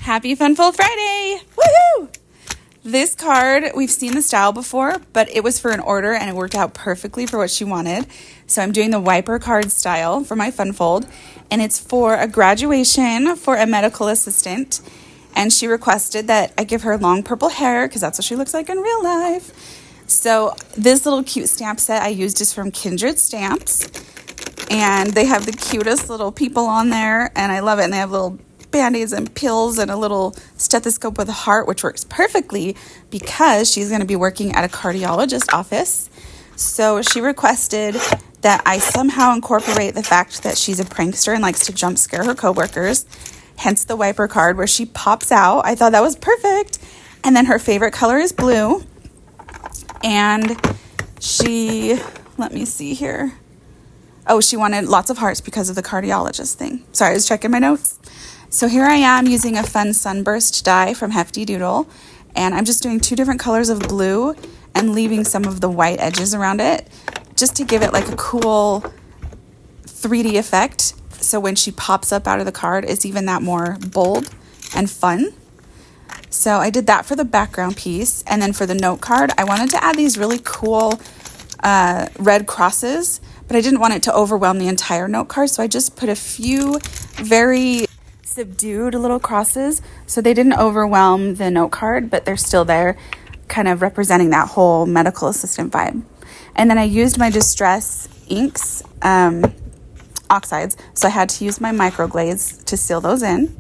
Happy Funfold Friday! Woohoo! This card, we've seen the style before, but it was for an order and it worked out perfectly for what she wanted. So I'm doing the wiper card style for my Funfold, and it's for a graduation for a medical assistant. And she requested that I give her long purple hair because that's what she looks like in real life. So this little cute stamp set I used is from Kindred Stamps. And they have the cutest little people on there, and I love it. And they have little Band-Aids and pills and a little stethoscope with a heart, which works perfectly because she's going to be working at a cardiologist office. So she requested that I somehow incorporate the fact that she's a prankster and likes to jump scare her coworkers, hence the wiper card where she pops out. I thought that was perfect. And then her favorite color is blue. And she, let me see here. Oh, she wanted lots of hearts because of the cardiologist thing. Sorry, I was checking my notes. So here I am using a fun sunburst die from Hefty Doodle, and I'm just doing 2 different colors of blue and leaving some of the white edges around it just to give it like a cool 3D effect. So when she pops up out of the card, it's even that more bold and fun. So I did that for the background piece. And then for the note card, I wanted to add these really cool red crosses, but I didn't want it to overwhelm the entire note card. So I just put a few very subdued little crosses, so they didn't overwhelm the note card, but they're still there, kind of representing that whole medical assistant vibe. And then I used my Distress inks, oxides, so I had to use my microglaze to seal those in,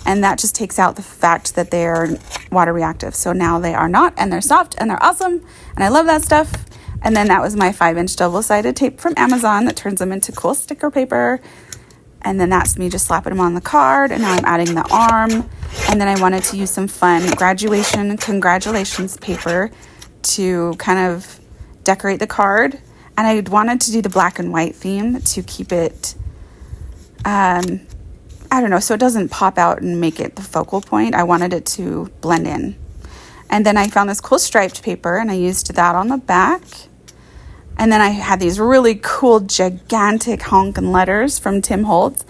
and that just takes out the fact that they are water reactive. So now they are not, and they're soft, and they're awesome, and I love that stuff. And then that was my 5-inch double-sided tape from Amazon that turns them into cool sticker paper. And then that's me just slapping them on the card. And now I'm adding the arm. And then I wanted to use some fun graduation congratulations paper to kind of decorate the card. And I wanted to do the black and white theme to keep it, I don't know, so it doesn't pop out and make it the focal point. I wanted it to blend in. And then I found this cool striped paper and I used that on the back. And then I had these really cool, gigantic honkin' letters from Tim Holtz,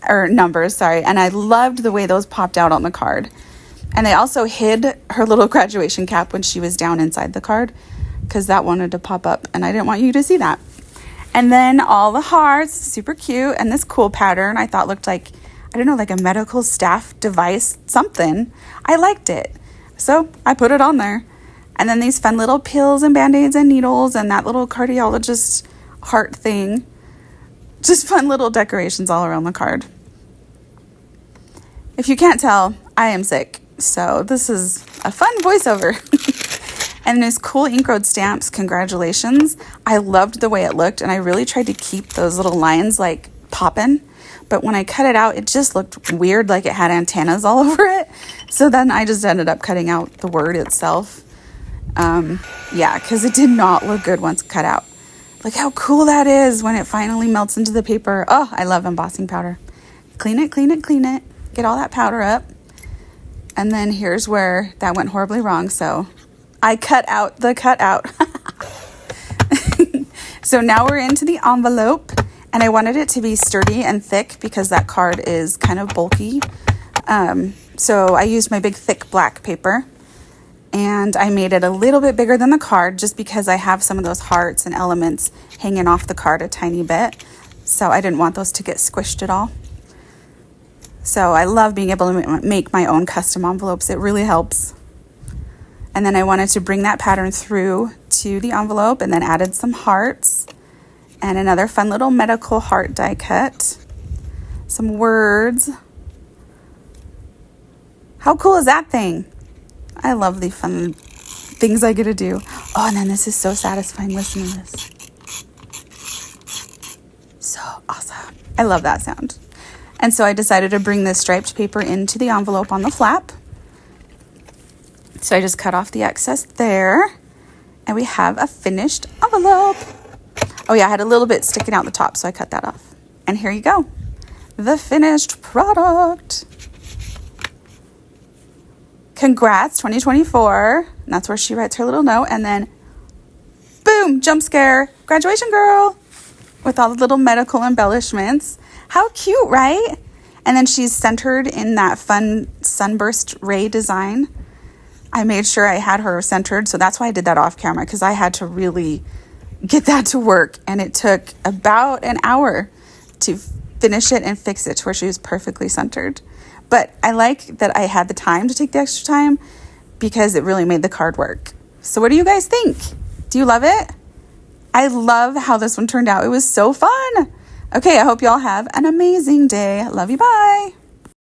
or numbers, sorry. And I loved the way those popped out on the card. And they also hid her little graduation cap when she was down inside the card, because that wanted to pop up, and I didn't want you to see that. And then all the hearts, super cute. And this cool pattern I thought looked like, I don't know, like a medical staff device, something. I liked it. So I put it on there. And then these fun little pills and Band-Aids and needles and that little cardiologist heart thing. Just fun little decorations all around the card. If you can't tell, I am sick. So this is a fun voiceover. And these cool ink road stamps, congratulations. I loved the way it looked, and I really tried to keep those little lines like popping. But when I cut it out, it just looked weird, like it had antennas all over it. So then I just ended up cutting out the word itself. Yeah, because it did not look good once cut out. Look how cool that is when it finally melts into the paper. Oh, I love embossing powder. Clean it, clean it, clean it. Get all that powder up. And then here's where that went horribly wrong. So I cut out the cutout. So now we're into the envelope. And I wanted it to be sturdy and thick because that card is kind of bulky. So I used my big thick black paper. And I made it a little bit bigger than the card just because I have some of those hearts and elements hanging off the card a tiny bit. So I didn't want those to get squished at all. So I love being able to make my own custom envelopes. It really helps. And then I wanted to bring that pattern through to the envelope and then added some hearts and another fun little medical heart die cut. Some words. How cool is that thing? I love the fun things I get to do. Oh, and then this is so satisfying. Listen to this. So awesome. I love that sound. And so I decided to bring this striped paper into the envelope on the flap. So I just cut off the excess there. And we have a finished envelope. Oh yeah, I had a little bit sticking out the top, so I cut that off. And here you go. The finished product. Congrats, 2024. And that's where she writes her little note. And then, boom, jump scare, graduation girl, with all the little medical embellishments. How cute, right? And then she's centered in that fun sunburst ray design. I made sure I had her centered, so that's why I did that off camera, because I had to really get that to work, and it took about an hour to finish it and fix it to where she was perfectly centered. But I like that I had the time to take the extra time because it really made the card work. So what do you guys think? Do you love it? I love how this one turned out. It was so fun. Okay, I hope y'all have an amazing day. Love you. Bye.